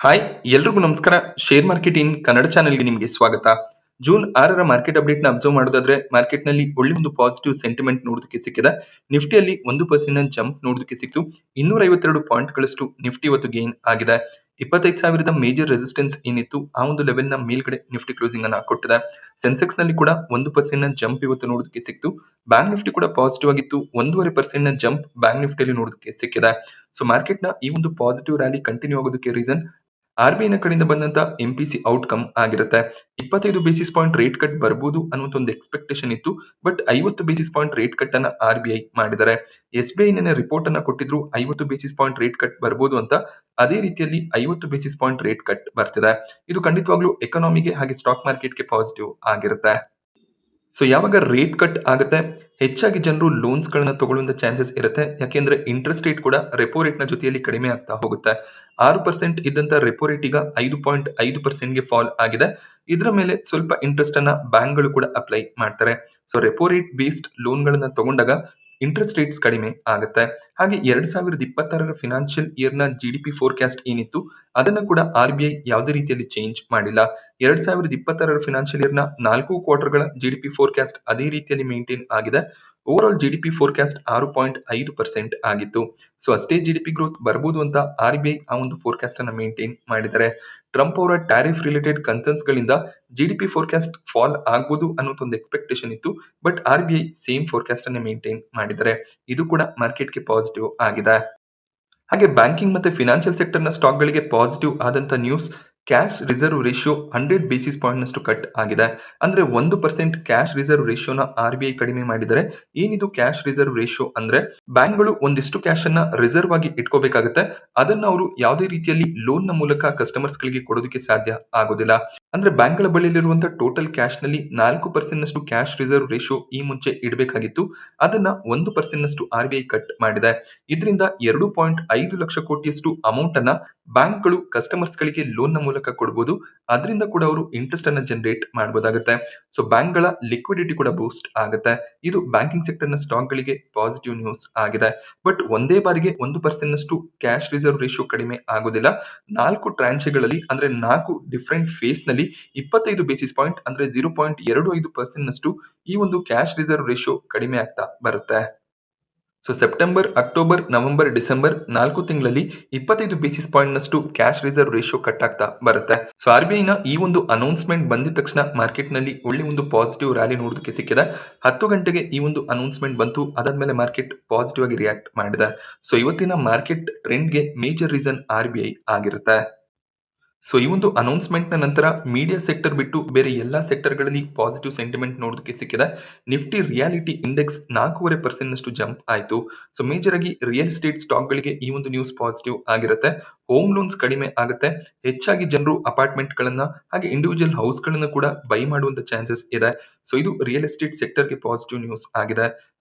Hi ಎಲ್ರಿಗೂ ನಮಸ್ಕಾರ. Share market in Kannada ಚಾನೆಲ್ಗೆ ನಿಮಗೆ ಸ್ವಾಗತ. ಜೂನ್ 6ರ ಮಾರ್ಕೆಟ್ ಅಪ್ಡೇಟ್ ನ ಅಬ್ಸರ್ವ್ ಮಾಡೋದಾದ್ರೆ ಮಾರ್ಕೆಟ್ ನಲ್ಲಿ ಒಳ್ಳೆ ಒಂದು ಪಾಸಿಟಿವ್ ಸೆಂಟಿಮೆಂಟ್ ನೋಡೋದಕ್ಕೆ ಸಿಕ್ಕಿದೆ. ನಿಫ್ಟಿಯಲ್ಲಿ 1% ಜಂಪ್ ನೋಡೋದಕ್ಕೆ ಸಿಕ್ತು. 252 ಪಾಯಿಂಟ್ ಗಳಷ್ಟು ನಿಫ್ಟಿ ಇವತ್ತು ಗೇನ್ ಆಗಿದೆ. 25,000 ಮೇಜರ್ ರೆಸಿಸ್ಟೆನ್ಸ್ ಏನಿತ್ತು ಆ ಒಂದು ಲೆವೆಲ್ ನ ಮೇಲ್ಗಡೆ ನಿಫ್ಟಿ ಕ್ಲೋಸಿಂಗ್ ಅನ್ನ ಕೊಟ್ಟಿದೆ. ಸೆನ್ಸೆಕ್ಸ್ ನಲ್ಲಿ ಕೂಡ 1% ಜಂಪ್ ಇವತ್ತು ನೋಡೋದಕ್ಕೆ ಸಿಕ್ತು. ಬ್ಯಾಂಕ್ ನಿಫ್ಟಿ ಕೂಡ ಪಾಸಿಟಿವ್ ಆಗಿತ್ತು. 1.5% ಜಂಪ್ ಬ್ಯಾಂಕ್ ನಿಫ್ಟಿಯಲ್ಲಿ ನೋಡೋದಕ್ಕೆ ಸಿಕ್ಕಿದೆ. ಸೊ ಮಾರ್ಕೆಟ್ ನ ಈ ಒಂದು ಪಾಸಿಟಿವ್ ರ್ಯಾಲಿ ಕಂಟಿನ್ಯೂ ಆಗೋದಕ್ಕೆ ರೀಸನ್ ಆರ್‌ಬಿಐನ ಕಡೆಯಿಂದ ಬಂದಂತ ಎಂಪಿಸಿ ಔಟ್‌ಕಮ್ ಆಗಿರುತ್ತೆ. 25 ಬೇಸಿಸ್ ಪಾಯಿಂಟ್ ರೇಟ್ ಕಟ್ ಬರ್ಬೋದು ಅನ್ನುವಂತ ಒಂದು ಎಕ್ಸ್ಪೆಕ್ಟೇಷನ್ ಇತ್ತು. But 50 basis point rate cut ಅನ್ನ ಆರ್‌ಬಿಐ ಮಾಡಿದ್ದಾರೆ. ಎಸ್‌ಬಿಐ ನೆನ್ನೆ ರಿಪೋರ್ಟ್ ಅನ್ನ ಕೊಟ್ಟಿದ್ರು 50 ಬೇಸಿಸ್ ಪಾಯಿಂಟ್ ರೇಟ್ ಕಟ್ ಬರ್ಬೋದು ಅಂತ. ಅದೇ ರೀತಿಯಲ್ಲಿ 50 ಬೇಸಿಸ್ ಪಾಯಿಂಟ್ ರೇಟ್ ಕಟ್ ಬರ್ತಿದೆ. ಇದು ಖಂಡಿತವಾಗ್ಲೂ ಎಕಾನಮಿಗೆ ಹಾಗೆ ಸ್ಟಾಕ್ ಮಾರ್ಕೆಟ್‌ಗೆ ಪಾಸಿಟಿವ್ ಆಗಿರುತ್ತೆ. ಸೊ ಯಾವಾಗ ರೇಟ್ ಕಟ್ ಆಗುತ್ತೆ ಹೆಚ್ಚಾಗಿ ಜನರು ಲೋನ್ಸ್ ಗಳನ್ನ ತಗೊಳ್ಳುವಂತ ಚಾನ್ಸಸ್ ಇರುತ್ತೆ. ಯಾಕೆಂದ್ರೆ ಇಂಟ್ರೆಸ್ಟ್ ರೇಟ್ ಕೂಡ ರೆಪೋ ರೇಟ್ ನ ಜೊತೆಯಲ್ಲಿ ಕಡಿಮೆ ಆಗ್ತಾ ಹೋಗುತ್ತೆ. 6% ಇದ್ದಂತ ರೆಪೋ ರೇಟ್ ಈಗ 5.5% ಗೆ ಫಾಲ್ ಆಗಿದೆ. ಇದರ ಮೇಲೆ ಸ್ವಲ್ಪ ಇಂಟ್ರೆಸ್ಟ್ ಅನ್ನ ಬ್ಯಾಂಕ್ ಗಳು ಕೂಡ ಅಪ್ಲೈ ಮಾಡ್ತಾರೆ. So repo rate based loan ಗಳನ್ನ ತಗೊಂಡಾಗ ಇಂಟ್ರೆಸ್ಟ್ ರೇಟ್ಸ್ ಕಡಿಮೆ ಆಗುತ್ತೆ. ಹಾಗೆ 2026ರ ಫಿನಾನ್ಷಿಯಲ್ ಇಯರ್ ನ ಜಿಡಿಪಿ ಫೋರ್ಕಾಸ್ಟ್ ಏನಿತ್ತು ಅದನ್ನ ಕೂಡ ಆರ್‌ಬಿಐ ಯಾವುದೇ ರೀತಿಯಲ್ಲಿ ಚೇಂಜ್ ಮಾಡಿಲ್ಲ. 2026ರ ಫಿನಾನ್ಷಿಯಲ್ ಇಯರ್ ನ 4 ಕ್ವಾರ್ಟರ್ ಗಳ ಜಿಡಿಪಿ ಫೋರ್ಕಾಸ್ಟ್ ಅದೇ ರೀತಿಯಲ್ಲಿ ಮೇಂಟೈನ್ ಆಗಿದೆ. ಓವರ್ ಆಲ್ ಜಿಡಿಪಿ ಫೋರ್ಕಾಸ್ಟ್ 6.5% ಆಗಿತ್ತು. ಸೊ ಅಷ್ಟೇ ಜಿಡಿಪಿ ಗ್ರೋತ್ ಬರ್ಬೋದು ಅಂತ ಆರ್‌ಬಿಐ ಆ ಒಂದು ಫೋರ್ಕಾಸ್ಟ್ ಅನ್ನ ಮೇಂಟೈನ್ ಮಾಡಿದ್ದಾರೆ. ಟ್ರಂಪ್ ಅವರ ಟ್ಯಾರಿಫ್ ರಿಲೇಟೆಡ್ ಕನ್ಸರ್ನ್ಸ್ ಗಳಿಂದ ಜಿಡಿಪಿ ಫೋರ್ಕಾಸ್ಟ್ ಫಾಲ್ ಆಗ್ಬೋದು ಅನ್ನೋ ಒಂದು ಎಕ್ಸ್ಪೆಕ್ಟೇಷನ್ ಇತ್ತು. ಬಟ್ ಆರ್‌ಬಿಐ ಸೇಮ್ ಫೋರ್ಕಾಸ್ಟ್ ಅನ್ನ ಮೇಂಟೈನ್ ಮಾಡಿದ್ದಾರೆ. ಇದು ಕೂಡ ಮಾರ್ಕೆಟ್‌ಗೆ ಪಾಸಿಟಿವ್ ಆಗಿದೆ. ಹಾಗೆ ಬ್ಯಾಂಕಿಂಗ್ ಮತ್ತೆ ಫಿನಾನ್ಷಿಯಲ್ ಸೆಕ್ಟರ್‌ನ ಸ್ಟಾಕ್‌ಗಳಿಗೆ ಪಾಸಿಟಿವ್ ಆದಂತ news cash reserve ratio 100 basis ಪಾಯಿಂಟ್‌ನಷ್ಟು ಕಟ್ ಆಗಿದೆ. ಅಂದ್ರೆ 1% ಕ್ಯಾಶ್ ರಿಸರ್ವ್ ರೇಷಿಯೋನ ಆರ್‌ಬಿಐ ಕಡಿಮೆ ಮಾಡಿದರೆ. ಏನಿದು ಕ್ಯಾಶ್ ರಿಸರ್ವ್ ರೇಷಿಯೋ ಅಂದ್ರೆ ಬ್ಯಾಂಕ್‌ಗಳು ಒಂದಿಷ್ಟು ಕ್ಯಾಶ್ ಅನ್ನ ರಿಸರ್ವ್ ಆಗಿ ಇಟ್ಕೋಬೇಕಾಗುತ್ತೆ. ಅದನ್ನ ಅವರು ಯಾವುದೇ ರೀತಿಯಲ್ಲಿ ಲೋನ್ ನ ಮೂಲಕ ಕಸ್ಟಮರ್ಸ್‌ಗಳಿಗೆ ಕೊಡೋದಕ್ಕೆ ಸಾಧ್ಯ ಆಗೋದಿಲ್ಲ. ಅಂದ್ರೆ ಬ್ಯಾಂಕ್‌ಗಳ ಬಳಿಯಲ್ಲಿರುವಂತ ಟೋಟಲ್ ಕ್ಯಾಶ್‌ನಲ್ಲಿ 4%ನಷ್ಟು ಕ್ಯಾಶ್ ರಿಸರ್ವ್ ರೇಷಿಯೋ ಈ ಮುಂಚೆ ಇಡಬೇಕಾಗಿತ್ತು. ಅದನ್ನ 1%ನಷ್ಟು ಆರ್‌ಬಿಐ ಕಟ್ ಮಾಡಿದೆ. ಇದರಿಂದ 2.5 ಲಕ್ಷ ಕೋಟಿಯಷ್ಟು ಅಮೌಂಟ್ ಅನ್ನ ಬ್ಯಾಂಕ್‌ಗಳು ಕಸ್ಟಮರ್ಸ್‌ಗಳಿಗೆ ಲೋನ್ ನ ಮೂಲಕ ಕೊಡಬಹುದು. ಅದರಿಂದ ಕೂಡ ಅವರು ಇಂಟ್ರೆಸ್ಟ್ ಅನ್ನ ಜನರೇಟ್ ಮಾಡಬಹುದಾಗುತ್ತೆ. ಸೊ ಬ್ಯಾಂಕ್‌ಗಳ ಲಿಕ್ವಿಡಿಟಿ ಕೂಡ ಬೂಸ್ಟ್ ಆಗುತ್ತೆ. ಇದು ಬ್ಯಾಂಕಿಂಗ್ ಸೆಕ್ಟರ್‌ನ ಸ್ಟಾಕ್‌ಗಳಿಗೆ ಪಾಸಿಟಿವ್ ನ್ಯೂಸ್ ಆಗಿದೆ. ಬಟ್ ಒಂದೇ ಬಾರಿಗೆ 1%ನಷ್ಟು ಕ್ಯಾಶ್ ರಿಸರ್ವ್ ರೇಷಿಯೋ ಕಡಿಮೆ ಆಗೋದಿಲ್ಲ. 4 ಟ್ರಾಂಚೆಗಳಲ್ಲಿ ಅಂದ್ರೆ 4 ಡಿಫರೆಂಟ್ ಫೇಸ್‌ನಲ್ಲಿ 25 ಬೇಸಿಸ್ ಪಾಯಿಂಟ್ ಅಂದ್ರೆ 0.25% ನಷ್ಟು ಈ ಒಂದು ಕ್ಯಾಶ್ ರಿಸರ್ವ್ ರೇಷಿಯೋ ಕಡಿಮೆ ಆಗ್ತಾ ಬರುತ್ತೆ. So September, October, November, December 4 ತಿಂಗಳಲ್ಲಿ 25 ಬೇಸಿಸ್ ಪಾಯಿಂಟ್ ನಷ್ಟು ಕ್ಯಾಶ್ ರಿಸರ್ವ್ ರೇಷಿಯೋ ಕಟ್ ಆಗ್ತಾ ಬರುತ್ತೆ. ಸೊ ಆರ್‌ಬಿಐನ ಈ ಒಂದು ಅನೌನ್ಸ್ಮೆಂಟ್ ಬಂದಿದ ತಕ್ಷಣ ಮಾರ್ಕೆಟ್ ನಲ್ಲಿ ಒಳ್ಳೆ ಒಂದು ಪಾಸಿಟಿವ್ ರ್ಯಾಲಿ ನೋಡೋದಕ್ಕೆ ಸಿಕ್ಕಿದೆ. 10 ಗಂಟೆಗೆ ಈ ಒಂದು ಅನೌನ್ಸ್ಮೆಂಟ್ ಬಂತು. ಅದಾದ್ಮೇಲೆ ಮಾರ್ಕೆಟ್ ಪಾಸಿಟಿವ್ ಆಗಿ ರಿಯಾಕ್ಟ್ ಮಾಡಿದೆ. ಸೊ ಇವತ್ತಿನ ಮಾರ್ಕೆಟ್ ಟ್ರೆಂಡ್‌ಗೆ ಮೇಜರ್ ರೀಸನ್ ಆರ್‌ಬಿಐ ಆಗಿರುತ್ತೆ. ಸೊ ಈ ಒಂದು ಅನೌನ್ಸ್ಮೆಂಟ್ ನ ನಂತರ ಮೀಡಿಯಾ ಸೆಕ್ಟರ್ ಬಿಟ್ಟು ಬೇರೆ ಎಲ್ಲಾ ಸೆಕ್ಟರ್ ಗಳಲ್ಲಿ ಪಾಸಿಟಿವ್ ಸೆಂಟಿಮೆಂಟ್ ನೋಡೋದಕ್ಕೆ ಸಿಕ್ಕಿದೆ. ನಿಫ್ಟಿ ರಿಯಾಲಿಟಿ ಇಂಡೆಕ್ಸ್ 4.5% ನಷ್ಟು ಜಂಪ್ ಆಯ್ತು. ಸೊ ಮೇಜರ್ ಆಗಿ ರಿಯಲ್ ಎಸ್ಟೇಟ್ ಸ್ಟಾಕ್ ಗಳಿಗೆ ಈ ಒಂದು ನ್ಯೂಸ್ ಪಾಸಿಟಿವ್ ಆಗಿರುತ್ತೆ. ಹೋಮ್ ಲೋನ್ಸ್ ಕಡಿಮೆ ಆಗುತ್ತೆ. ಹೆಚ್ಚಾಗಿ ಜನರು ಅಪಾರ್ಟ್ಮೆಂಟ್ ಗಳನ್ನ ಹಾಗೆ ಇಂಡಿವಿಜುವಲ್ ಹೌಸ್ ಗಳನ್ನ ಕೂಡ ಬೈ ಮಾಡುವಂತ ಚಾನ್ಸಸ್ ಇದೆ. ಸೊ ಇದು ರಿಯಲ್ ಎಸ್ಟೇಟ್ ಸೆಕ್ಟರ್ ಗೆ ಪಾಸಿಟಿವ್ ನ್ಯೂಸ್ ಆಗಿದೆ.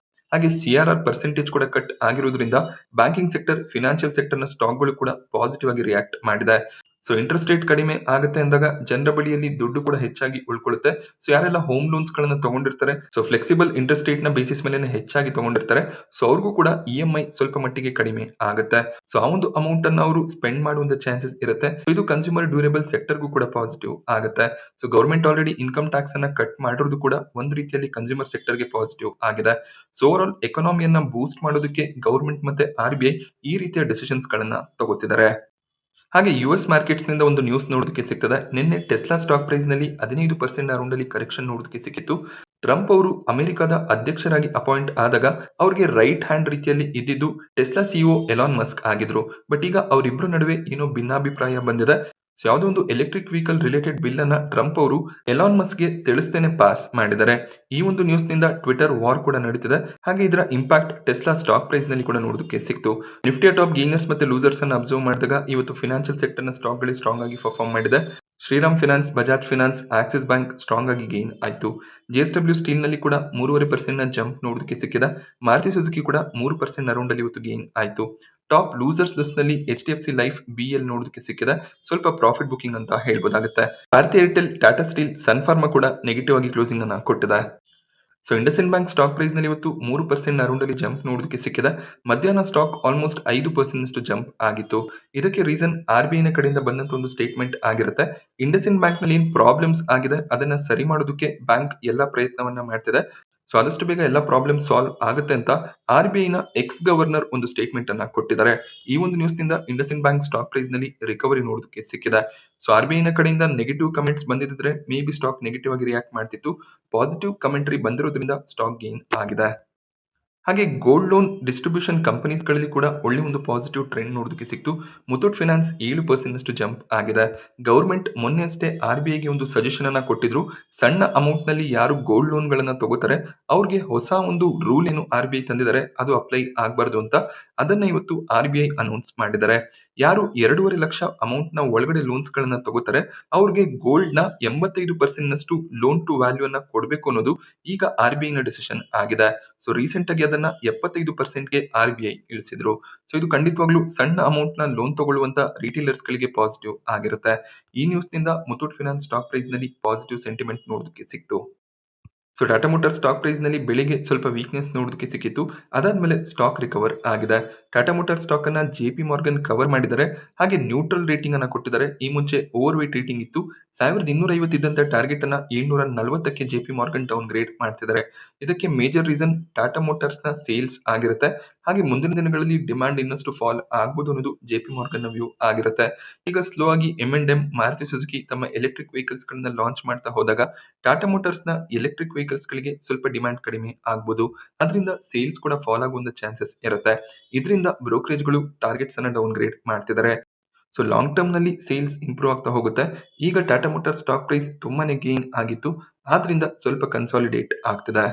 ಹಾಗೆ ಸಿಆರ್ಆರ್ ಪರ್ಸೆಂಟೇಜ್ ಕೂಡ ಕಟ್ ಆಗಿರೋದ್ರಿಂದ ಬ್ಯಾಂಕಿಂಗ್ ಸೆಕ್ಟರ್, ಫಿನಾನ್ಷಿಯಲ್ ಸೆಕ್ಟರ್ ನ ಸ್ಟಾಕ್‌ಗಳು ಕೂಡ ಪಾಸಿಟಿವ್ ಆಗಿ ರಿಯಾಕ್ಟ್ ಮಾಡಿದೆ. ಸೊ ಇಂಟ್ರೆಸ್ಟ್ ರೇಟ್ ಕಡಿಮೆ ಆಗುತ್ತೆ ಅಂದಾಗ ಜನರ ಬಳಿಯಲ್ಲಿ ದುಡ್ಡು ಕೂಡ ಹೆಚ್ಚಾಗಿ ಉಳ್ಕೊಳ್ಳುತ್ತೆ. ಸೊ ಯಾರೆಲ್ಲ ಹೋಮ್ ಲೋನ್ಸ್ ಗಳನ್ನ ತಗೊಂಡಿರ್ತಾರೆ, ಸೊ ಫ್ಲೆಕ್ಸಿಬಲ್ ಇಂಟ್ರೆಸ್ಟ್ ರೇಟ್ ನ ಬೇಸಿಸ್ ಮೇಲೆ ಹೆಚ್ಚಾಗಿ ತಗೊಂಡಿರ್ತಾರೆ. ಸೊ ಅವ್ರಿಗೂ ಕೂಡ ಇಎಂಐ ಸ್ವಲ್ಪ ಮಟ್ಟಿಗೆ ಕಡಿಮೆ ಆಗುತ್ತೆ. ಸೊ ಆ ಒಂದು ಅಮೌಂಟ್ ಅನ್ನ ಅವರು ಸ್ಪೆಂಡ್ ಮಾಡುವಂತ ಚಾನ್ಸಸ್ ಇರುತ್ತೆ. So ಇದು ಕನ್ಸ್ಯೂಮರ್ ಡ್ಯೂರೇಬಲ್ ಸೆಕ್ಟರ್ಗೂ ಕೂಡ ಪಾಸಿಟಿವ್ ಆಗುತ್ತೆ. So government already income tax ಅನ್ನ ಕಟ್ ಮಾಡಿರೋದು ಕೂಡ ಒಂದು ರೀತಿಯಲ್ಲಿ ಕನ್ಸ್ಯೂಮರ್ ಸೆಕ್ಟರ್ಗೆ ಪಾಸಿಟಿವ್ ಆಗಿದೆ. ಸೊ ಓವರ್ ಆಲ್ ಎಕಾನಮಿಯನ್ನ ಬೂಸ್ಟ್ ಮಾಡೋದಕ್ಕೆ ಗವರ್ಮೆಂಟ್ ಮತ್ತೆ ಆರ್‌ಬಿಐ ಈ ರೀತಿಯ ಡಿಸಿಷನ್ಸ್ ಗಳನ್ನ ತಗೋತಿದ್ದಾರೆ. ಹಾಗೆ ಯುಎಸ್ ಮಾರ್ಕೆಟ್ಸ್ ನಿಂದ ಒಂದು ನ್ಯೂಸ್ ನೋಡೋದಕ್ಕೆ ಸಿಗ್ತದೆ. ನಿನ್ನೆ ಟೆಸ್ಲಾ ಸ್ಟಾಕ್ ಪ್ರೈಸ್ ನಲ್ಲಿ 15% ಅರೌಂಡ್ ಅಲ್ಲಿ ಕರೆಕ್ಷನ್ ನೋಡೋದಕ್ಕೆ ಸಿಕ್ಕಿತ್ತು. ಟ್ರಂಪ್ ಅವರು ಅಮೆರಿಕದ ಅಧ್ಯಕ್ಷರಾಗಿ ಅಪಾಯಿಂಟ್ ಆದಾಗ ಅವರಿಗೆ ರೈಟ್ ಹ್ಯಾಂಡ್ ರೀತಿಯಲ್ಲಿ ಇದ್ದಿದ್ದು ಟೆಸ್ಲಾ ಸಿಇಒ ಎಲಾನ್ ಮಸ್ಕ್ ಆಗಿದ್ರು. ಬಟ್ ಈಗ ಅವರಿಬ್ಬರ ನಡುವೆ ಏನೋ ಭಿನ್ನಾಭಿಪ್ರಾಯ ಬಂದಿದೆ. ಸೊ ಯಾವುದೋ ಒಂದು ಎಲೆಕ್ಟ್ರಿಕ್ ವೆಹಿಕಲ್ ರಿಲೇಟೆಡ್ ಬಿಲ್ ಅನ್ನ ಟ್ರಂಪ್ ಅವರು ಎಲಾನ್ ಮಸ್ಕ್ಗೆ ತಿಳಿಸ್ತೇನೆ ಪಾಸ್ ಮಾಡಿದ್ದಾರೆ. ಈ ಒಂದು ನ್ಯೂಸ್ ನಿಂದ ಟ್ವಿಟರ್ ವಾರ್ ಕೂಡ ನಡೀತಿದೆ. ಹಾಗೆ ಇದರ ಇಂಪ್ಯಾಕ್ಟ್ ಟೆಸ್ಲಾ ಸ್ಟಾಕ್ ಪ್ರೈಸ್ ನಲ್ಲಿ ಕೂಡ ನೋಡೋದಕ್ಕೆ ಸಿಕ್ತು. ನಿಫ್ಟಿಯ ಟಾಪ್ ಗೇನರ್ಸ್ ಮತ್ತೆ ಲೂಸರ್ಸ್ ಅನ್ನು ಅಬ್ಸರ್ವ್ ಮಾಡಿದಾಗ ಇವತ್ತು ಫಿನಾನ್ಷಿಯಲ್ ಸೆಕ್ಟರ್ ನ ಸ್ಟಾಕ್ ಗಳು ಸ್ಟ್ರಾಂಗ್ ಆಗಿ ಪರ್ಫಾರ್ಮ್ ಮಾಡಿದೆ. Shriram finance, Bajaj finance, Axis bank strong ಆಗಿ ಗೇನ್ ಆಯ್ತು. ಜೆಎಸ್ಡಬ್ಲ್ಯೂ ಸ್ಟೀಲ್ ನಲ್ಲಿ ಕೂಡ 3.5% ನ ಜಂಪ್ ನೋಡೋದಕ್ಕೆ ಸಿಕ್ಕಿದೆ. ಮಾರುತಿ ಸುಜುಕಿ ಕೂಡ 3% ಅರೌಂಡ್ ಅಲ್ಲಿ ಇವತ್ತು ಗೇನ್ ಆಯ್ತು. ಟಾಪ್ ಲೂಸರ್ಸ್ ಲಿಸ್ಟ್ ನಲ್ಲಿ ಎಚ್‌ಡಿಎಫ್ಸಿ ಲೈಫ್, ಬಿಎಲ್ ನೋಡೋದಕ್ಕೆ ಸಿಕ್ಕಿದೆ. ಸ್ವಲ್ಪ ಪ್ರಾಫಿಟ್ ಬುಕಿಂಗ್ ಅಂತ ಹೇಳ್ಬೋದಾಗುತ್ತೆ. Bharti Airtel, Tata steel, Sun pharma ಕೂಡ ನೆಗೆಟಿವ್ ಆಗಿ ಕ್ಲೋಸಿಂಗ್ ಅನ್ನ ಕೊಟ್ಟಿದೆ. So IndusInd bank stock price ನಲ್ಲಿ ಇವತ್ತು 3% ಅರೌಂಡ್ ಅಲ್ಲಿ ಜಂಪ್ ನೋಡೋದಕ್ಕೆ ಸಿಕ್ಕಿದೆ. ಮಧ್ಯಾಹ್ನ ಸ್ಟಾಕ್ ಆಲ್ಮೋಸ್ಟ್ 5% ಜಂಪ್ ಆಗಿತ್ತು. ಇದಕ್ಕೆ ರೀಸನ್ RBI ನ ಕಡೆಯಿಂದ ಬಂದಂತ ಒಂದು ಸ್ಟೇಟ್ಮೆಂಟ್ ಆಗಿರುತ್ತೆ. ಇಂಡಸ್ಇಂಡ್ ಬ್ಯಾಂಕ್ ನಲ್ಲಿ ಏನ್ ಪ್ರಾಬ್ಲಮ್ಸ್ ಆಗಿದೆ ಅದನ್ನ ಸರಿ ಮಾಡೋದಕ್ಕೆ ಬ್ಯಾಂಕ್ ಎಲ್ಲಾ ಪ್ರಯತ್ನವನ್ನ ಮಾಡ್ತಿದೆ. ಸೊ ಆದಷ್ಟು ಬೇಗ ಎಲ್ಲ ಪ್ರಾಬ್ಲಮ್ ಸಾಲ್ವ್ ಆಗುತ್ತೆ ಅಂತ RBI ನ ಎಕ್ಸ್ ಗವರ್ನರ್ ಒಂದು ಸ್ಟೇಟ್ಮೆಂಟ್ ಅನ್ನ ಕೊಟ್ಟಿದ್ದಾರೆ. ಈ ಒಂದು ನ್ಯೂಸ್ ನಿಂದ ಇಂಡಸ್ಇಂಡ್ ಬ್ಯಾಂಕ್ ಸ್ಟಾಕ್ ಪ್ರೈಸ್ ನಲ್ಲಿ ರಿಕವರಿ ನೋಡೋದಕ್ಕೆ ಸಿಕ್ಕಿದೆ. ಸೊ RBI ನ ಕಡೆಯಿಂದ ನೆಗೆಟಿವ್ ಕಮೆಂಟ್ಸ್ ಬಂದಿದ್ರೆ ಮೇ ಬಿ ಸ್ಟಾಕ್ ನೆಗೆಟಿವ್ ಆಗಿ ರಿಯಾಕ್ಟ್ ಮಾಡ್ತಿತ್ತು. ಪಾಸಿಟಿವ್ ಕಮೆಂಟ್ರಿ ಬಂದಿರೋದ್ರಿಂದ ಸ್ಟಾಕ್ ಗೇನ್ ಆಗಿದೆ. ಹಾಗೆ ಗೋಲ್ಡ್ ಲೋನ್ ಡಿಸ್ಟ್ರಿಬ್ಯೂಷನ್ ಕಂಪನೀಸ್ಗಳಲ್ಲಿ ಕೂಡ ಒಳ್ಳೆ ಒಂದು ಪಾಸಿಟಿವ್ ಟ್ರೆಂಡ್ ನೋಡೋದಕ್ಕೆ ಸಿಕ್ತು. ಮುತ್ತೂಟ್ ಫೈನಾನ್ಸ್ 7% ಜಂಪ್ ಆಗಿದೆ. ಗವರ್ಮೆಂಟ್ ಮೊನ್ನೆ ಅಷ್ಟೇ RBIಗೆ ಒಂದು ಸಜೆಷನ್ ಅನ್ನ ಕೊಟ್ಟಿದ್ರು. ಸಣ್ಣ ಅಮೌಂಟ್ ನಲ್ಲಿ ಯಾರು ಗೋಲ್ಡ್ ಲೋನ್ ಗಳನ್ನ ತಗೋತಾರೆ ಅವ್ರಿಗೆ ಹೊಸ ಒಂದು ರೂಲ್ ಏನು RBI ತಂದಿದ್ದಾರೆ ಅದು ಅಪ್ಲೈ ಆಗಬಾರ್ದು ಅಂತ. ಅದನ್ನ ಇವತ್ತು RBI ಅನೌನ್ಸ್ ಮಾಡಿದ್ದಾರೆ. ಯಾರು 2.5 ಲಕ್ಷ ಅಮೌಂಟ್ ನ ಒಳಗಡೆ ಲೋನ್ಸ್ ಗಳನ್ನ ತಗೋತಾರೆ ಅವ್ರಿಗೆ ಗೋಲ್ಡ್ ನ 85% ನಷ್ಟು ಲೋನ್ ಟು ವ್ಯಾಲ್ಯೂ ಅನ್ನ ಕೊಡಬೇಕು ಅನ್ನೋದು ಈಗ RBI ನ ಡಿಸಿಷನ್ ಆಗಿದೆ. ಸೊ ರೀಸೆಂಟ್ ಆಗಿ ಅದನ್ನ 75%ಗೆ RBI ಇಳಿಸಿದ್ರು. ಸೊ ಇದು ಖಂಡಿತವಾಗ್ಲೂ ಸಣ್ಣ ಅಮೌಂಟ್ ನ ಲೋನ್ ತಗೊಳ್ಳುವಂತ ರಿಟೇಲರ್ಸ್ ಗಳಿಗೆ ಪಾಸಿಟಿವ್ ಆಗಿರುತ್ತೆ. ಈ ನ್ಯೂಸ್ ನಿಂದ ಮುತ್ತೂಟ್ ಫೈನಾನ್ಸ್ ಸ್ಟಾಕ್ ಪ್ರೈಸ್ ನಲ್ಲಿ ಪಾಸಿಟಿವ್ ಸೆಂಟಿಮೆಂಟ್ ನೋಡೋದಕ್ಕೆ ಸಿಕ್ತು. So Tata motor stock price ನಲ್ಲಿ ಬೆಳಿಗ್ಗೆ ಸ್ವಲ್ಪ ವೀಕ್ನೆಸ್ ನೋಡೋದಕ್ಕೆ ಸಿಕ್ಕಿತ್ತು. ಅದಾದ್ಮೇಲೆ ಸ್ಟಾಕ್ ರಿಕವರ್ ಆಗಿದೆ. ಟಾಟಾ ಮೋಟಾರ್ ಸ್ಟಾಕ್ ಅನ್ನ JP Morgan ಕವರ್ ಮಾಡಿದ್ದಾರೆ. ಹಾಗೆ ನ್ಯೂಟ್ರಲ್ ರೇಟಿಂಗ್ ಅನ್ನ ಕೊಟ್ಟಿದ್ದಾರೆ. ಈ ಮುಂಚೆ ಓವರ್ ವೇಟ್ ರೇಟಿಂಗ್ ಇತ್ತು. 1250 ಇದ್ದಂತ ಟಾರ್ಗೆಟ್ ಅನ್ನ 740ಕ್ಕೆ JP Morgan ಡೌನ್ ಗ್ರೇಡ್ ಮಾಡ್ತಿದ್ದಾರೆ. ಇದಕ್ಕೆ ಮೇಜರ್ ರೀಸನ್ ಟಾಟಾ ಮೋಟಾರ್ಸ್ ನ ಸೇಲ್ಸ್ ಆಗಿರುತ್ತೆ. ಹಾಗೆ ಮುಂದಿನ ದಿನಗಳಲ್ಲಿ ಡಿಮಾಂಡ್ ಇನ್ನಷ್ಟು ಫಾಲ್ ಆಗಬಹುದು ಅನ್ನೋದು JP Morgan ನ ವ್ಯೂ ಆಗಿರುತ್ತೆ. ಈಗ ಸ್ಲೋ ಆಗಿ M&M ಮಾರುತಿ ಸುಜುಕಿ ತಮ್ಮ ಎಲೆಕ್ಟ್ರಿಕ್ ವೆಹಿಕಲ್ಸ್ ಗಳನ್ನ ಲಾಂಚ್ ಮಾಡ್ತಾ ಹೋದಾಗ ಟಾಟಾ ಮೋಟಾರ್ಸ್ ನ ಎಲೆಕ್ಟ್ರಿಕ್ ವೆಹಿಕಲ್ಸ್ ಗಳಿಗೆ ಸ್ವಲ್ಪ ಡಿಮ್ಯಾಂಡ್ ಕಡಿಮೆ ಆಗಬಹುದು. ಅದರಿಂದ ಸೇಲ್ಸ್ ಕೂಡ ಫಾಲ್ ಆಗುವಂತ ಚಾನ್ಸಸ್ ಇರುತ್ತೆ. ಇದರಿಂದ ಬ್ರೋಕರೇಜ್ ಗಳು ಟಾರ್ಗೆಟ್ಸ್ ಅನ್ನ ಡೌನ್ ಗ್ರೇಡ್ ಮಾಡ್ತಿದ್ದಾರೆ. ಸೊ ಲಾಂಗ್ ಟರ್ಮ್ ನಲ್ಲಿ ಸೇಲ್ಸ್ ಇಂಪ್ರೂವ್ ಆಗ್ತಾ ಹೋಗುತ್ತೆ. ಈಗ ಟಾಟಾ ಮೋಟಾರ್ ಸ್ಟಾಕ್ ಪ್ರೈಸ್ ತುಂಬಾನೇ ಗೇನ್ ಆಗಿತ್ತು. ಆದ್ರಿಂದ ಸ್ವಲ್ಪ ಕನ್ಸಾಲಿಡೇಟ್ ಆಗ್ತಿದೆ.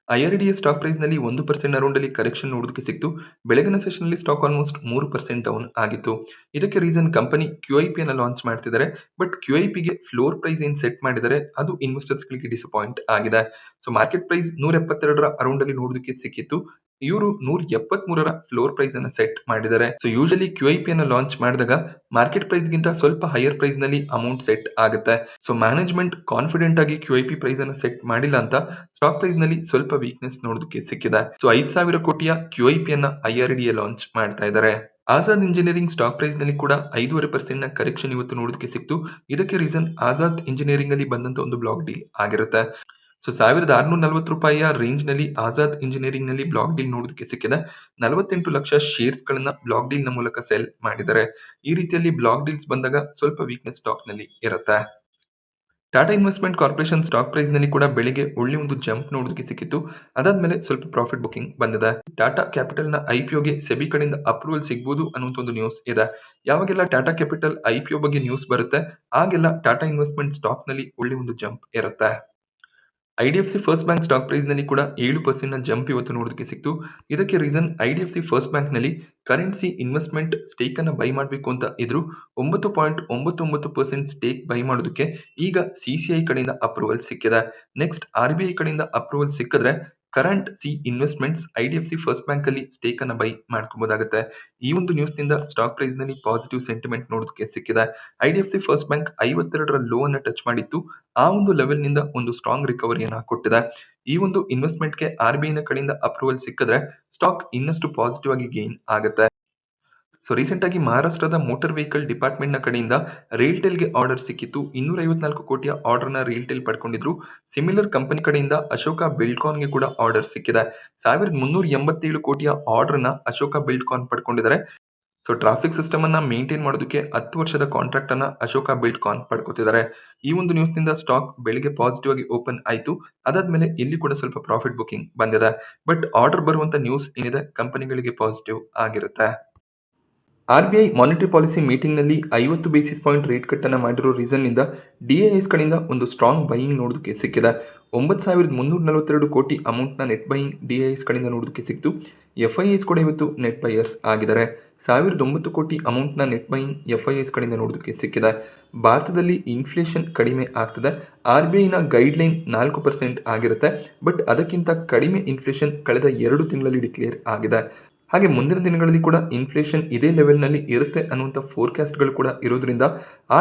IRDA ಸ್ಟಾಕ್ ಪ್ರೈಸ್ ನಲ್ಲಿ 1% ಅರೌಂಡ್ ಅಲ್ಲಿ ಕರೆಕ್ಷನ್ ನೋಡೋದಕ್ಕೆ ಸಿಕ್ತು. ಬೆಳಗಿನ ಸೆಷನ್ ಅಲ್ಲಿ ಸ್ಟಾಕ್ ಆಲ್ಮೋಸ್ಟ್ 3% ಡೌನ್ ಆಗಿತ್ತು. ಇದಕ್ಕೆ ರೀಸನ್ ಕಂಪನಿ QIP ಅನ್ನ ಲಾಂಚ್ ಮಾಡ್ತಿದ್ದಾರೆ. ಬಟ್ QIP ಗೆ ಫ್ಲೋರ್ ಪ್ರೈಸ್ ಏನ್ ಸೆಟ್ ಮಾಡಿದ್ದಾರೆ ಅದು ಇನ್ವೆಸ್ಟರ್ಸ್ ಗಳಿಗೆ ಡಿಸಪಾಯಿಂಟ್ ಆಗಿದೆ. ಸೊ ಮಾರ್ಕೆಟ್ ಪ್ರೈಸ್ 172 ಅರೌಂಡ್ ಅಲ್ಲಿ ನೋಡೋದಕ್ಕೆ ಸಿಕ್ಕಿತ್ತು. ಇವರು 173 ಫ್ಲೋರ್ ಪ್ರೈಸ್ ಅನ್ನ ಸೆಟ್ ಮಾಡಿದ್ದಾರೆ. ಸೊ ಯೂಶಲಿ QIP ಅನ್ನ ಲಾಂಚ್ ಮಾಡಿದಾಗ ಮಾರ್ಕೆಟ್ ಪ್ರೈಸ್ ಗಿಂತ ಸ್ವಲ್ಪ ಹೈಯರ್ ಪ್ರೈಸ್ ನಲ್ಲಿ ಅಮೌಂಟ್ ಸೆಟ್ ಆಗುತ್ತೆ. ಸೊ ಮ್ಯಾನೇಜ್ಮೆಂಟ್ ಕಾನ್ಫಿಡೆಂಟ್ ಆಗಿ QIP ಪ್ರೈಸ್ ಅನ್ನ ಸೆಟ್ ಮಾಡಿಲ್ಲ ಅಂತ ಸ್ಟಾಕ್ ಪ್ರೈಸ್ ನಲ್ಲಿ ಸ್ವಲ್ಪ ವೀಕ್ನೆಸ್ ನೋಡೋದಕ್ಕೆ ಸಿಕ್ಕಿದೆ. ಸೊ 5,000 ಕೋಟಿಯ QIP ಅನ್ನ IRDA ಲಾಂಚ್ ಮಾಡ್ತಾ ಇದ್ದಾರೆ. ಆಜಾದ್ ಇಂಜಿನಿಯರಿಂಗ್ ಸ್ಟಾಕ್ ಪ್ರೈಸ್ ನಲ್ಲಿ ಕೂಡ 5.5% ನ ಕರೆಕ್ಷನ್ ಇವತ್ತು ನೋಡೋದಕ್ಕೆ ಸಿಕ್ತು. ಇದಕ್ಕೆ ರೀಸನ್ ಆಜಾದ್ ಇಂಜಿನಿಯರಿಂಗ್ ಅಲ್ಲಿ ಬಂದಂತ ಒಂದು ಬ್ಲಾಕ್ ಡೀಲ್ ಆಗಿರುತ್ತೆ. ಸೊ 1,640 ರೂಪಾಯಿಯ ರೇಂಜ್ ನಲ್ಲಿ ಆಜಾದ್ ಇಂಜಿನಿಯರಿಂಗ್ ನಲ್ಲಿ ಬ್ಲಾಕ್ ಡೀಲ್ ನೋಡೋದಕ್ಕೆ ಸಿಕ್ಕಿದೆ. 48 ಲಕ್ಷ ಶೇರ್ಸ್ ಗಳನ್ನ ಬ್ಲಾಕ್ ಡೀಲ್ ನ ಮೂಲಕ ಸೆಲ್ ಮಾಡಿದ್ದಾರೆ. ಈ ರೀತಿಯಲ್ಲಿ ಬ್ಲಾಕ್ ಡೀಲ್ಸ್ ಬಂದಾಗ ಸ್ವಲ್ಪ ವೀಕ್ನೆಸ್ ಸ್ಟಾಕ್ ನಲ್ಲಿ ಇರುತ್ತೆ. Tata investment corporation stock price ನಲ್ಲಿ ಕೂಡ ಬೆಳಿಗ್ಗೆ ಒಳ್ಳೆ ಒಂದು ಜಂಪ್ ನೋಡೋದಕ್ಕೆ ಸಿಕ್ಕಿತ್ತು. ಅದಾದ್ಮೇಲೆ ಸ್ವಲ್ಪ ಪ್ರಾಫಿಟ್ ಬುಕಿಂಗ್ ಬಂದಿದೆ. ಟಾಟಾ ಕ್ಯಾಪಿಟಲ್ ನ IPOಗೆ ಸೆಬಿ ಕಡೆಯಿಂದ ಅಪ್ರೂವಲ್ ಸಿಗಬಹುದು ಅನ್ನುವಂತ ಒಂದು ನ್ಯೂಸ್ ಇದೆ. ಯಾವಾಗೆಲ್ಲ ಟಾಟಾ ಕ್ಯಾಪಿಟಲ್ IPO ಬಗ್ಗೆ ನ್ಯೂಸ್ ಬರುತ್ತೆ ಆಗೆಲ್ಲ ಟಾಟಾ ಇನ್ವೆಸ್ಟ್ಮೆಂಟ್ ಸ್ಟಾಕ್ ನಲ್ಲಿ ಒಳ್ಳೆ ಒಂದು ಜಂಪ್ ಇರುತ್ತೆ. IDFC first bank stock price ನಲ್ಲಿ ಕೂಡ 7% ನ ಜಂಪ್ ಇವತ್ತು ನೋಡೋದಕ್ಕೆ ಸಿಕ್ತು. ಇದಕ್ಕೆ ರೀಸನ್ IDFC ಫಸ್ಟ್ ಬ್ಯಾಂಕ್ ನಲ್ಲಿ ಕರೆನ್ಸಿ ಇನ್ವೆಸ್ಟ್ಮೆಂಟ್ ಸ್ಟೇಕ್ ಅನ್ನ ಬೈ ಮಾಡಬೇಕು ಅಂತ ಇದ್ರು. 9.99% ಸ್ಟೇಕ್ ಬೈ ಮಾಡೋದಕ್ಕೆ ಈಗ CCI ಕಡೆಯಿಂದ ಅಪ್ರೂವಲ್ ಸಿಕ್ಕಿದೆ. ನೆಕ್ಸ್ಟ್ RBI ಕಡೆಯಿಂದ ಅಪ್ರೂವಲ್ ಸಿಕ್ಕಿದ್ರೆ current investments IDFC first bank ಅಲ್ಲಿ ಸ್ಟೇಕ್ ಅನ್ನ ಬೈ ಮಾಡ್ಕೋಬಹುದಾಗುತ್ತೆ. ಈ ಒಂದು ನ್ಯೂಸ್ ನಿಂದ ಸ್ಟಾಕ್ ಪ್ರೈಸ್ ನಲ್ಲಿ ಪಾಸಿಟಿವ್ ಸೆಂಟಿಮೆಂಟ್ ನೋಡೋದಕ್ಕೆ ಸಿಕ್ಕಿದೆ. IDFC ಫಸ್ಟ್ ಬ್ಯಾಂಕ್ 52 ಲೋ ಅನ್ನ ಟಚ್ ಮಾಡಿತ್ತು. ಆ ಒಂದು ಲೆವೆಲ್ ನಿಂದ ಒಂದು ಸ್ಟ್ರಾಂಗ್ ರಿಕವರಿಯನ್ನ ಕೊಟ್ಟಿದೆ. ಈ ಒಂದು ಇನ್ವೆಸ್ಟ್ಮೆಂಟ್ ಗೆ RBI ನ ಕಡೆಯಿಂದ ಅಪ್ರೂವಲ್ ಸಿಕ್ಕಿದ್ರೆ ಸ್ಟಾಕ್ ಇನ್ನಷ್ಟು ಪಾಸಿಟಿವ್ ಆಗಿ ಗೇನ್ ಆಗುತ್ತೆ. ಸೊ ರೀಸೆಂಟ್ ಆಗಿ ಮಹಾರಾಷ್ಟ್ರದ ಮೋಟಾರ್ ವೆಹಿಕಲ್ ಡಿಪಾರ್ಟ್ಮೆಂಟ್ ನ ಕಡೆಯಿಂದ ರೈಲ್ಟೆಲ್ ಗೆ ಆರ್ಡರ್ ಸಿಕ್ಕಿತ್ತು. 254 ಕೋಟಿಯ ಆರ್ಡರ್ ನ ರೈಲ್ಟೆಲ್ ಪಡ್ಕೊಂಡಿದ್ರು. ಸಿಮಿಲರ್ ಕಂಪನಿ ಕಡೆಯಿಂದ ಅಶೋಕ ಬಿಲ್ಡ್ಕಾನ್ ಗೆ ಕೂಡ ಆರ್ಡರ್ ಸಿಕ್ಕಿದೆ. 1387 ಕೋಟಿಯ ಆರ್ಡರ್ ನ Ashoka Buildcon ಪಡ್ಕೊಂಡಿದ್ದಾರೆ. So traffic system ಅನ್ನ ಮೇಂಟೈನ್ ಮಾಡೋದಕ್ಕೆ 10 ವರ್ಷದ ಕಾಂಟ್ರಾಕ್ಟ್ ಅನ್ನ ಅಶೋಕ ಬಿಲ್ಡ್ಕಾನ್ ಪಡ್ಕೊತಿದ್ದಾರೆ. ಈ ಒಂದು ನ್ಯೂಸ್ ನಿಂದ ಸ್ಟಾಕ್ ಬೆಳಿಗ್ಗೆ ಪಾಸಿಟಿವ್ ಆಗಿ ಓಪನ್ ಆಯ್ತು. ಅದಾದ್ಮೇಲೆ ಇಲ್ಲಿ ಕೂಡ ಸ್ವಲ್ಪ ಪ್ರಾಫಿಟ್ ಬುಕಿಂಗ್ ಬಂದಿದೆ. ಬಟ್ ಆರ್ಡರ್ ಬರುವಂತ ನ್ಯೂಸ್ ಏನಿದೆ ಕಂಪನಿಗಳಿಗೆ ಪಾಸಿಟಿವ್ ಆಗಿರುತ್ತೆ. RBI ಮಾನಿಟರಿ ಪಾಲಿಸಿ ಮೀಟಿಂಗ್ ನಲ್ಲಿ 50 ಬೇಸಿಸ್ ಪಾಯಿಂಟ್ ರೇಟ್ ಕಟ್ ಅನ್ನ ಮಾಡಿರೋ ರೀಸನ್ ನಿಂದ DIS ಕಡೆಯಿಂದ ಒಂದು ಸ್ಟ್ರಾಂಗ್ ಬೈಯಿಂಗ್ ನೋಡೋದಕ್ಕೆ ಸಿಕ್ಕಿದೆ. 9,342 ಕೋಟಿ ಅಮೌಂಟ್ ನ ನೆಟ್ ಬೈಯಿಂಗ್ DIS ಕಡೆಯಿಂದ ನೋಡೋದಕ್ಕೆ ಸಿಕ್ತು. FIS ಕೂಡ ಇವತ್ತು ನೆಟ್ ಬೈಯರ್ಸ್ ಆಗಿದ್ದಾರೆ. 1,009 ಕೋಟಿ ಅಮೌಂಟ್ ನ ನೆಟ್ ಬೈಯಿಂಗ್ FIS ಕಡೆಯಿಂದ ನೋಡೋದಕ್ಕೆ ಸಿಕ್ಕಿದೆ. ಭಾರತದಲ್ಲಿ ಇನ್ಫ್ಲೇಷನ್ ಕಡಿಮೆ ಆಗ್ತದೆ. RBI ನ ಗೈಡ್ ಲೈನ್ 4% ಆಗಿರುತ್ತೆ. ಬಟ್ ಅದಕ್ಕಿಂತ ಕಡಿಮೆ ಇನ್ಫ್ಲೇಷನ್ ಕಳೆದ 2 ತಿಂಗಳಲ್ಲಿ ಡಿಕ್ಲೇರ್ ಆಗಿದೆ. ಹಾಗೆ ಮುಂದಿನ ದಿನಗಳಲ್ಲಿ ಕೂಡ ಇನ್ಫ್ಲೇಷನ್ ಇದೇ ಲೆವೆಲ್ನಲ್ಲಿ ಇರುತ್ತೆ ಅನ್ನುವಂಥ ಫೋರ್ಕಾಸ್ಟ್ಗಳು ಕೂಡ ಇರೋದ್ರಿಂದ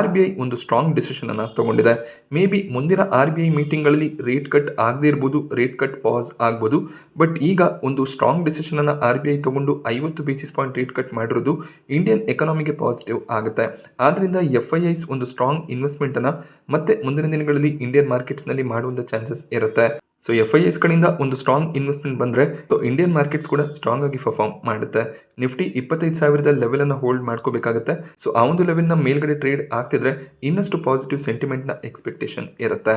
RBI ಒಂದು ಸ್ಟ್ರಾಂಗ್ ಡಿಸಿಷನ್ ಅನ್ನು ತಗೊಂಡಿದೆ. ಮೇ ಬಿ ಮುಂದಿನ RBI ಮೀಟಿಂಗ್ಗಳಲ್ಲಿ ರೇಟ್ ಕಟ್ ಆಗದೇ ಇರ್ಬೋದು, ರೇಟ್ ಕಟ್ ಪಾಸ್ ಆಗ್ಬೋದು. ಬಟ್ ಈಗ ಒಂದು ಸ್ಟ್ರಾಂಗ್ ಡಿಸಿಷನ್ ಅನ್ನು RBI ತಗೊಂಡು 50 ಬೇಸಿಸ್ ಪಾಯಿಂಟ್ ರೇಟ್ ಕಟ್ ಮಾಡಿರೋದು ಇಂಡಿಯನ್ ಎಕಾನಮಿಗೆ ಪಾಸಿಟಿವ್ ಆಗುತ್ತೆ. ಆದ್ದರಿಂದ FIIs ಒಂದು ಸ್ಟ್ರಾಂಗ್ ಇನ್ವೆಸ್ಟ್ಮೆಂಟ್ ಅನ್ನು ಮತ್ತೆ ಮುಂದಿನ ದಿನಗಳಲ್ಲಿ ಇಂಡಿಯನ್ ಮಾರ್ಕೆಟ್ಸ್ನಲ್ಲಿ ಮಾಡುವಂಥ ಚಾನ್ಸಸ್ ಇರುತ್ತೆ. ಸೊ FIIs ಕಡೆಯಿಂದ ಒಂದು ಸ್ಟ್ರಾಂಗ್ ಇನ್ವೆಸ್ಟ್ಮೆಂಟ್ ಬಂದರೆ ಇಂಡಿಯನ್ ಮಾರ್ಕೆಟ್ಸ್ ಕೂಡ ಸ್ಟ್ರಾಂಗ್ ಆಗಿ ಪರ್ಫಾರ್ಮ್ ಮಾಡುತ್ತೆ. ನಿಫ್ಟಿ 25,000 ಲೆವೆಲ್ ಅನ್ನು ಹೋಲ್ಡ್ ಮಾಡ್ಕೋಬೇಕಾಗುತ್ತೆ. ಸೊ ಆ ಒಂದು ಲೆವೆಲ್ನ ಮೇಲ್ಗಡೆ ಟ್ರೇಡ್ ಆಗ್ತಿದ್ರೆ ಇನ್ನಷ್ಟು ಪಾಸಿಟಿವ್ ಸೆಂಟಿಮೆಂಟ್ನ ಎಕ್ಸ್ಪೆಕ್ಟೇಷನ್ ಇರುತ್ತೆ.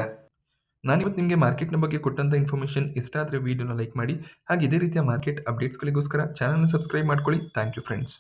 ನಾನಿವತ್ತು ನಿಮಗೆ ಮಾರ್ಕೆಟ್ನ ಬಗ್ಗೆ ಕೊಟ್ಟಂಥ ಇನ್ಫಾರ್ಮೇಷನ್ ಇಷ್ಟ ಆದರೆ ವಿಡಿಯೋನ ಲೈಕ್ ಮಾಡಿ. ಹಾಗೆ ಇದೇ ರೀತಿಯ ಮಾರ್ಕೆಟ್ ಅಪ್ಡೇಟ್ಸ್ಗಳಿಗೋಸ್ಕರ ಚಾನಲ್ನ ಸಬ್ಸ್ಕ್ರೈಬ್ ಮಾಡ್ಕೊಳ್ಳಿ. Thank you friends.